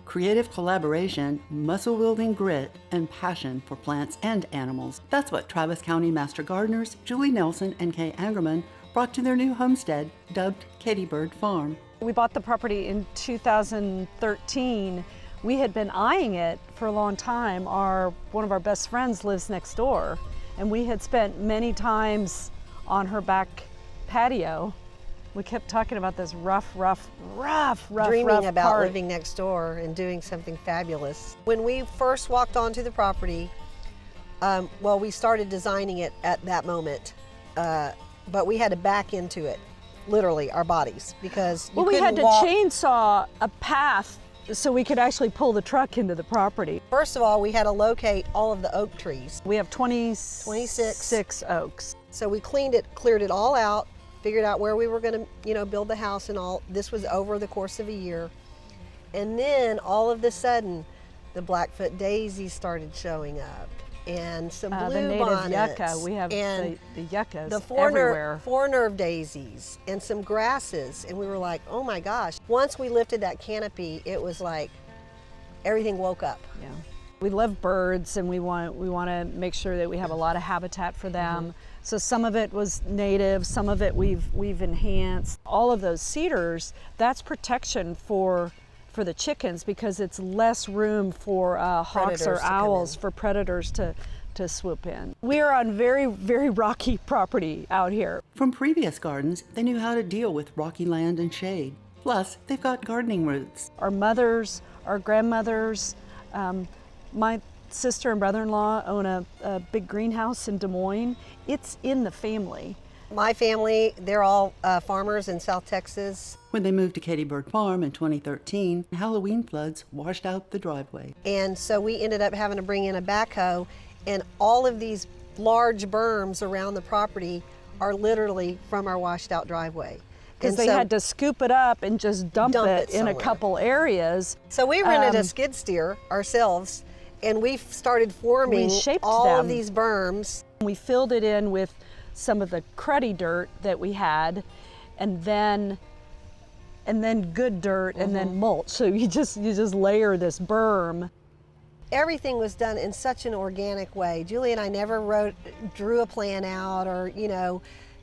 creative collaboration, muscle-wielding grit, and passion for plants and animals. That's what Travis County Master Gardeners Julie Nelson and Kay Angerman brought to their new homestead, dubbed Katy Bird Farm. We bought the property in 2013. We had been eyeing it for a long time. One of our best friends lives next door, and we had spent many times on her back patio. We kept talking about this rough dreaming about part. living next door and doing something fabulous. When we first walked onto the property, we started designing it at that moment, but we had to back into it, literally our bodies, because we had to chainsaw a path so we could actually pull the truck into the property. First of all, we had to locate all of the oak trees. We have 26 oaks. So we cleared it all out, figured out where we were going to, build the house and all. This was over the course of a year. And then all of a sudden, the Blackfoot daisies started showing up, and some the blue native bonnets, yucca. We have and the yuccas the everywhere. four-nerve daisies and some grasses. And we were like, oh my gosh. Once we lifted that canopy, it was like everything woke up. Yeah. We love birds, and we want to make sure that we have a lot of habitat for them. Mm-hmm. So some of it was native, some of it we've enhanced. All of those cedars, that's protection for the chickens, because it's less room for hawks or owls, for predators to swoop in. We are on very, very rocky property out here. From previous gardens, they knew how to deal with rocky land and shade. Plus, they've got gardening roots. Our mothers, our grandmothers, my sister and brother-in-law own a big greenhouse in Des Moines. It's in the family. My family, they're all farmers in South Texas. When they moved to Katy Bird Farm in 2013, Halloween floods washed out the driveway. And so we ended up having to bring in a backhoe, and all of these large berms around the property are literally from our washed out driveway. Because they had to scoop it up and just dump it in a somewhere. couple areas. So we rented a skid steer ourselves, and we started forming all of these berms. We filled it in with some of the cruddy dirt that we had, and then good dirt, and then mulch. So you just layer this berm. Everything was done in such an organic way. Julie and I never drew a plan out, or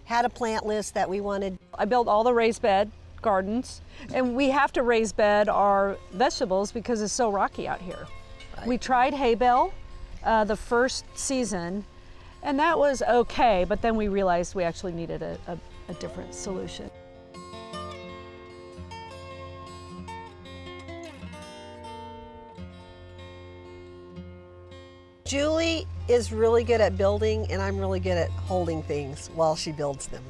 had a plant list that we wanted. I built all the raised bed gardens, and we have to raise bed our vegetables because it's so rocky out here. Right. We tried hay bale the first season, and that was okay, but then we realized we actually needed a different solution. Julie is really good at building, and I'm really good at holding things while she builds them.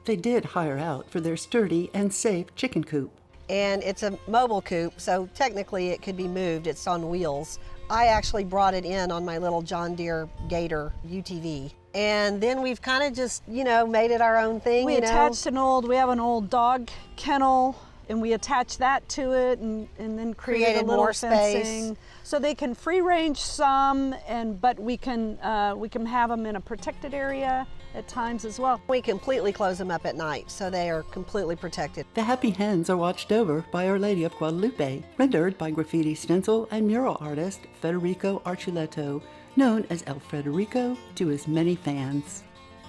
They did hire out for their sturdy and safe chicken coop. And it's a mobile coop, so technically it could be moved. It's on wheels. I actually brought it in on my little John Deere Gator UTV. And then we've kind of just, made it our own thing. We attached we have an old dog kennel, and we attached that to it, and then created a little more fencing. space. So they can free range some, but we can have them in a protected area at times as well. We completely close them up at night, so they are completely protected. The happy hens are watched over by Our Lady of Guadalupe, rendered by graffiti stencil and mural artist Federico Archuletto, known as El Federico to his many fans.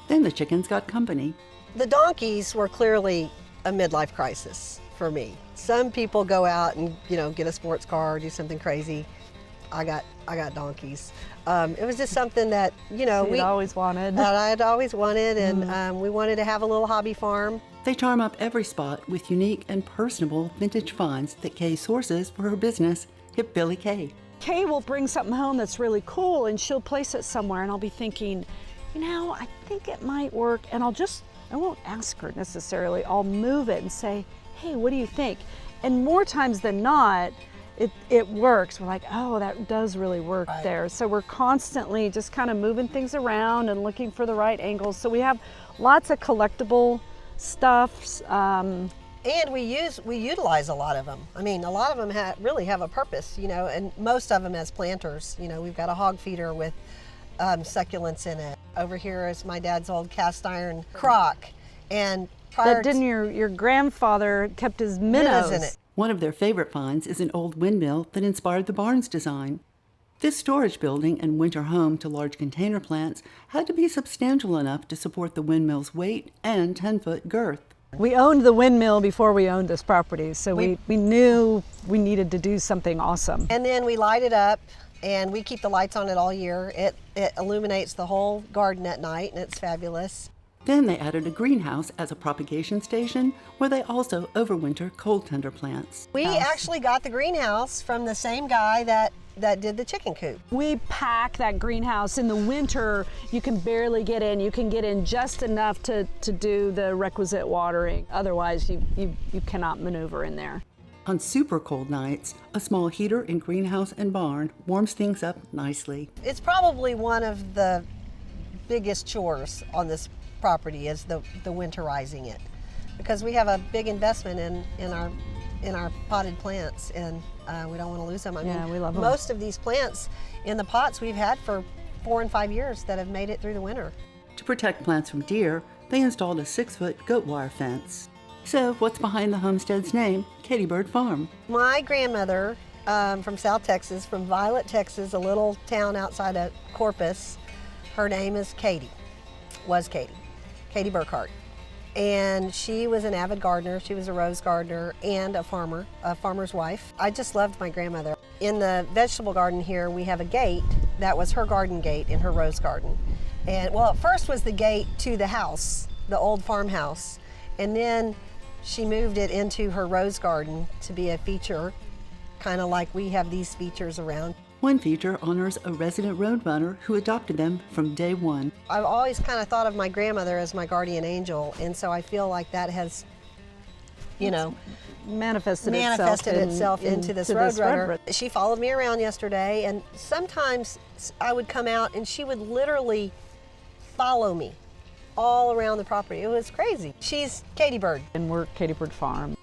Then the chickens got company. The donkeys were clearly a midlife crisis for me. Some people go out and get a sports car or do something crazy. I got donkeys. It was just something that we'd always wanted. That I'd always wanted, and we wanted to have a little hobby farm. They charm up every spot with unique and personable vintage finds that Kay sources for her business, Hip Billy Kay. Kay will bring something home that's really cool, and she'll place it somewhere, and I'll be thinking, I think it might work, and I won't ask her necessarily. I'll move it and say, hey, what do you think? And more times than not, it works. We're like, oh, that does really work there. So we're constantly just kind of moving things around and looking for the right angles. So we have lots of collectible stuffs. And we utilize a lot of them. I mean, a lot of them really have a purpose, and most of them as planters. We've got a hog feeder with succulents in it. Over here is my dad's old cast iron crock. And That didn't your grandfather kept his minnows in it. One of their favorite finds is an old windmill that inspired the barn's design. This storage building and winter home to large container plants had to be substantial enough to support the windmill's weight and 10-foot girth. We owned the windmill before we owned this property, so we knew we needed to do something awesome. And then we light it up, and we keep the lights on it all year. It illuminates the whole garden at night, and it's fabulous. Then they added a greenhouse as a propagation station where they also overwinter cold tender plants. We actually got the greenhouse from the same guy that did the chicken coop. We pack that greenhouse. In the winter, you can barely get in. You can get in just enough to do the requisite watering. Otherwise, you cannot maneuver in there. On super cold nights, a small heater in greenhouse and barn warms things up nicely. It's probably one of the biggest chores on this property is the winterizing it, because we have a big investment in our potted plants, and we don't want to lose them. I mean, we love them. Most of these plants in the pots we've had for 4 and 5 years that have made it through the winter. To protect plants from deer, they installed a 6-foot goat wire fence. So what's behind the homestead's name, Katy Bird Farm? My grandmother from South Texas, from Violet, Texas, a little town outside of Corpus, her name is Katy Burkhart. And she was an avid gardener. She was a rose gardener and a farmer's wife. I just loved my grandmother. In the vegetable garden here, we have a gate. That was her garden gate in her rose garden. And well, at first was the gate to the house, the old farmhouse. And then she moved it into her rose garden to be a feature, kind of like we have these features around. One feature honors a resident roadrunner who adopted them from day one. I've always kind of thought of my grandmother as my guardian angel, and so I feel like that has, manifested itself into this roadrunner. She followed me around yesterday, and sometimes I would come out and she would literally follow me all around the property. It was crazy. She's Katy Bird. And we're Katy Bird Farm.